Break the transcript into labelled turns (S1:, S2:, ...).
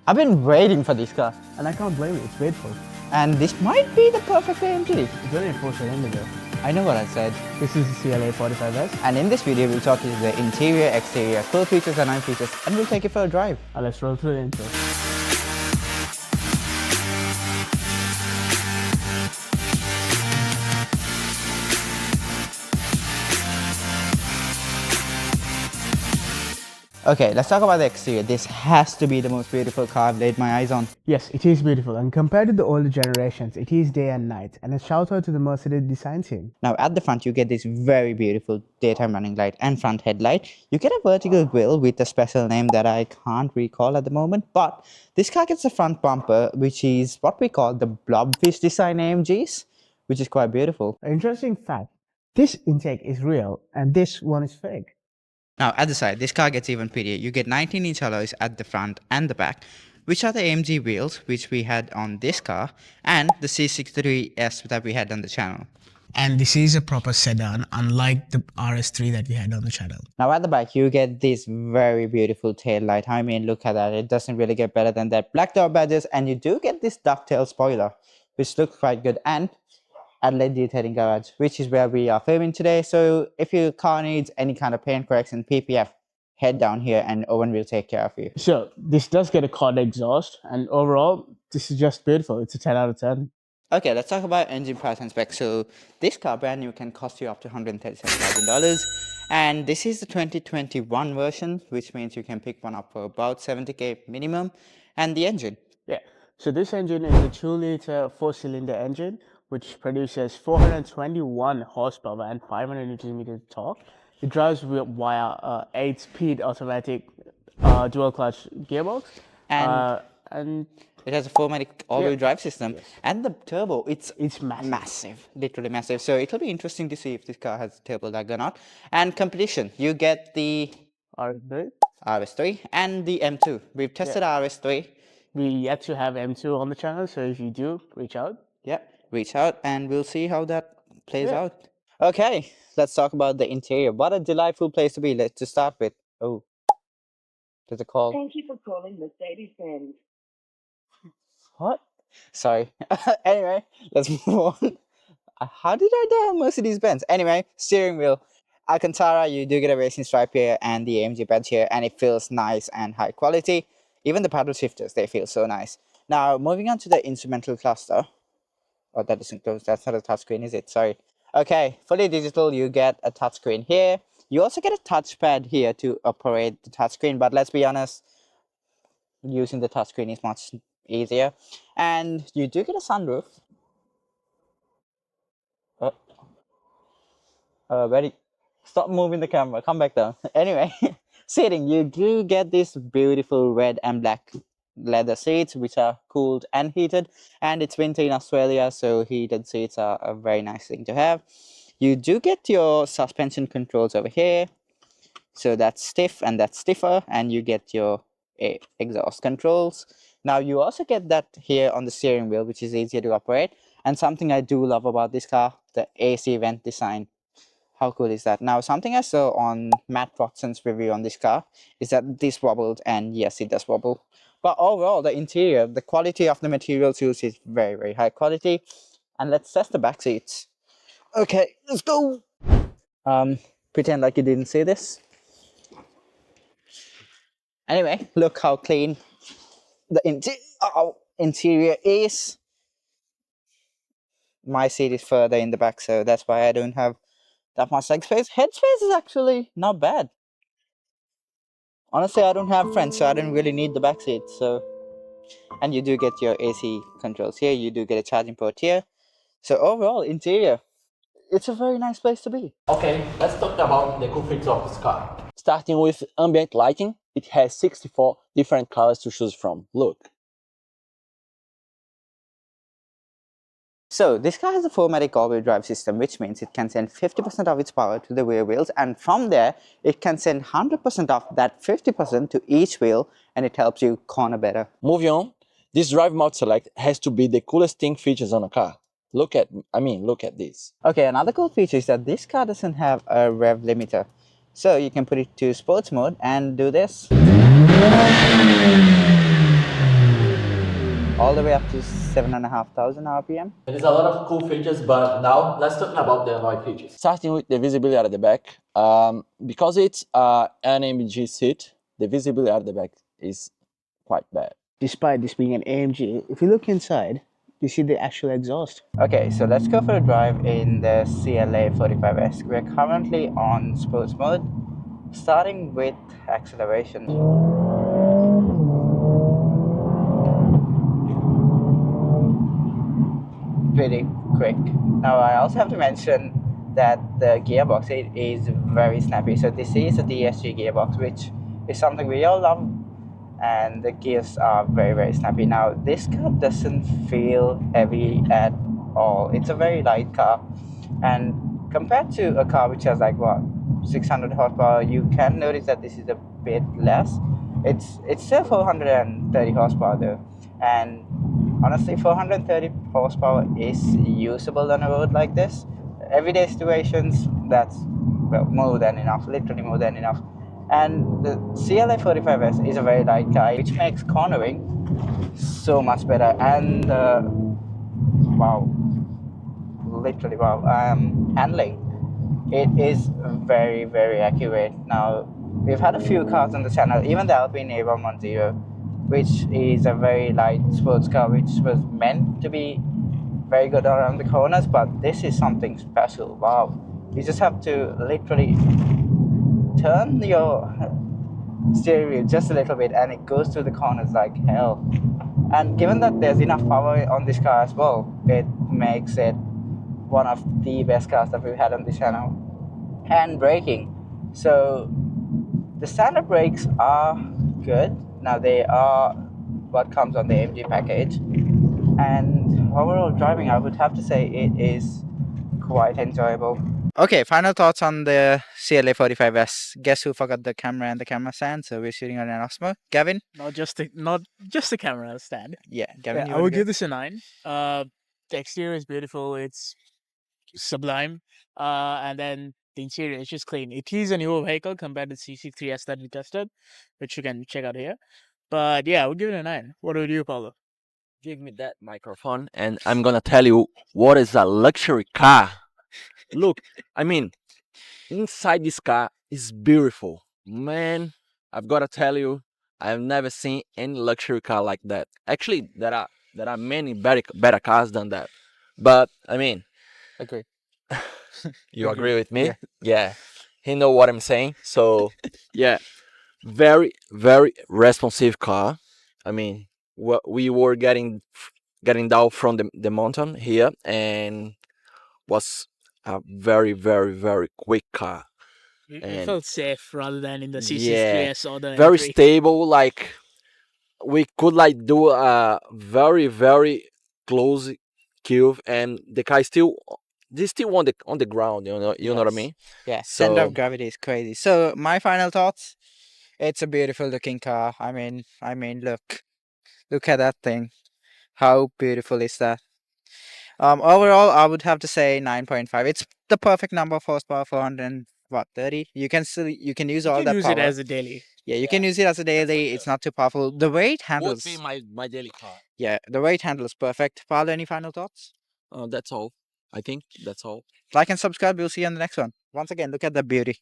S1: I've been waiting for this car.
S2: And I can't blame you, it's beautiful.
S1: And this might be the perfect AMG.
S2: It's only a 4-cylinder though.
S1: I know what I said.
S2: This is the CLA 45S.
S1: And in this video, we'll talk you through the interior, exterior, cool features and non-features, and we'll take you for a drive.
S2: Now let's roll through the intro.
S1: Okay, let's talk about the exterior. This has to be the most beautiful car I've laid my eyes on.
S2: Yes, it is beautiful, and compared to the older generations, it is day and night, and a shout out to the Mercedes design team.
S1: Now at the front, you get this very beautiful daytime running light and front headlight. You get a vertical grille with a special name that I can't recall at the moment, but this car gets a front bumper, which is what we call the blobfish design AMGs, which is quite beautiful.
S2: An interesting fact, this intake is real, and this one is fake.
S1: Now at the side, this car gets even prettier. You get 19-inch alloys at the front and the back, which are the AMG wheels which we had on this car, and the C63S that we had on the channel.
S2: And this is a proper sedan, unlike the RS3 that we had on the channel.
S1: Now at the back, you get this very beautiful tail light. I mean, look at that. It doesn't really get better than that. Black dot badges, and you do get this ducktail spoiler, which looks quite good. And Adelaide detailing garage, which is where we are filming today. So if your car needs any kind of paint correction, PPF, head down here and Owen will take care of you.
S2: So this does get a quad exhaust, and overall, this is just beautiful. It's a 10 out of 10.
S1: Okay, let's talk about engine price and specs. So this car brand new can cost you up to $137,000, and this is the 2021 version, which means you can pick one up for about 70k minimum. And the engine.
S2: Yeah, so this engine is a 2-liter 4-cylinder engine, which produces 421 horsepower and 500 Nm torque. It drives via 8-speed automatic dual-clutch gearbox. And
S1: it has a 4-matic all-wheel drive system.
S2: Yes.
S1: And the turbo, it's
S2: massive.
S1: Literally massive. So it'll be interesting to see if this car has a turbo lag or not. And competition, you get the RS3 and the M2. We've tested RS3.
S2: We yet to have M2 on the channel, so if you do, reach out.
S1: Yep. Reach out and we'll see how that plays out. Okay, let's talk about the interior. What a delightful place to be. Let's just start with. Oh, there's a call.
S3: Thank you for calling Mercedes-Benz.
S1: What? Sorry. Anyway, let's move on. How did I dial Mercedes-Benz? Anyway, steering wheel. Alcantara, you do get a racing stripe here and the AMG badge here, and it feels nice and high quality. Even the paddle shifters, they feel so nice. Now, moving on to the instrumental cluster. Oh, that isn't closed. That's not a touchscreen, is it? Sorry. Okay, fully digital, you get a touchscreen here. You also get a touchpad here to operate the touchscreen, but let's be honest, using the touchscreen is much easier. And you do get a sunroof. Ready? Stop moving the camera. Come back down. Anyway, seating, you do get this beautiful red and black leather seats, which are cooled and heated, and it's winter in Australia, so heated seats are a very nice thing to have. You do get your suspension controls over here, so that's stiff and that's stiffer, and you get your exhaust controls. Now you also get that here on the steering wheel, which is easier to operate. And something I do love about this car, the AC vent design. How cool is that? Now, something I saw on Matt Watson's review on this car is that this wobbled, and yes, it does wobble. But overall, the interior, the quality of the materials used is very, very high quality. And let's test the back seats. Okay, let's go. Pretend like you didn't see this. Anyway, look how clean the interior is. My seat is further in the back, so that's why I don't have that much leg space. Head space is actually not bad. Honestly, I don't have friends, so I don't really need the back seat. So, and you do get your AC controls here. You do get a charging port here. So overall, interior, it's a very nice place to be.
S4: Okay, let's talk about the cool features of this car. Starting with ambient lighting, it has 64 different colors to choose from. Look.
S1: So this car has a 4-matic all-wheel drive system, which means it can send 50% of its power to the rear wheels, and from there it can send 100% of that 50% to each wheel, and it helps you corner better.
S4: Moving on, this drive mode select has to be the coolest thing features on a car. Look at this.
S1: Okay, another cool feature is that this car doesn't have a rev limiter. So you can put it to sports mode and do this. all the way up to 7,500 RPM.
S4: There's a lot of cool features, but now let's talk about the Adelaide features. Starting with the visibility at the back, because it's an AMG seat, the visibility at the back is quite bad.
S2: Despite this being an AMG, if you look inside, you see the actual exhaust.
S1: Okay, so let's go for a drive in the CLA 45S. We're currently on sports mode, starting with acceleration. Pretty quick. Now I also have to mention that the gearbox, it is very snappy. So this is a DSG gearbox, which is something we all love, and the gears are very snappy. Now this car doesn't feel heavy at all. It's a very light car, and compared to a car which has like what, 600 horsepower, you can notice that this is a bit less. It's still 430 horsepower though, and honestly 430 horsepower is usable on a road like this. Everyday situations, that's, well, more than enough, literally more than enough. And the CLA 45S is a very light car, which makes cornering so much better. And wow, literally wow, handling, it is very accurate. Now we've had a few cars on the channel, even the Alpine A110, which is a very light sports car, which was meant to be very good around the corners, but this is something special. Wow, you just have to literally turn your steering wheel just a little bit and it goes through the corners like hell. And given that there's enough power on this car as well, it makes it one of the best cars that we've had on this channel. And braking, so the standard brakes are good. Now they are what comes on the AMG package, and overall driving, I would have to say it is quite enjoyable. Okay, final thoughts on the CLA 45S. Guess who forgot the camera and the camera stand? So we're shooting on an Osmo. Gavin?
S2: Not just the camera stand.
S1: Yeah, Gavin.
S2: Yeah, I would give this a 9. The exterior is beautiful. It's sublime. And then the interior is just clean. It is a newer vehicle compared to CC3S that we tested, which you can check out here. But yeah, I would give it a 9. What would you, Paulo?
S4: Give me that microphone and I'm gonna tell you what is a luxury car. Look, I mean, inside this car is beautiful. Man, I've gotta tell you, I've never seen any luxury car like that. Actually, there are many better cars than that. But I mean,
S1: Agree.
S4: you agree with me? Yeah. You know what I'm saying? So yeah, very responsive car. I mean, we were getting down from the mountain here, and was a very quick car.
S2: We
S4: And
S2: felt safe rather than in the
S4: yeah,
S2: CC3S or the
S4: very
S2: M3.
S4: stable. Like we could like do a very close curve, and the car is still on the ground. You know what I mean?
S1: Yeah, center
S4: So
S1: of gravity is crazy. So my final thoughts, it's a beautiful looking car. I mean, look at that thing. How beautiful is that? Overall, I would have to say 9.5. It's the perfect number of horsepower, 430. You can use all
S2: You can
S1: that
S2: use
S1: power.
S2: it as a daily.
S1: Yeah, you can use it as a daily. It's not too powerful. The weight
S4: would
S1: handles.
S4: be my daily car.
S1: Yeah, the weight handles perfect. Paul, any final thoughts?
S4: That's all. I think that's all.
S1: Like and subscribe. We'll see you on the next one. Once again, look at the beauty.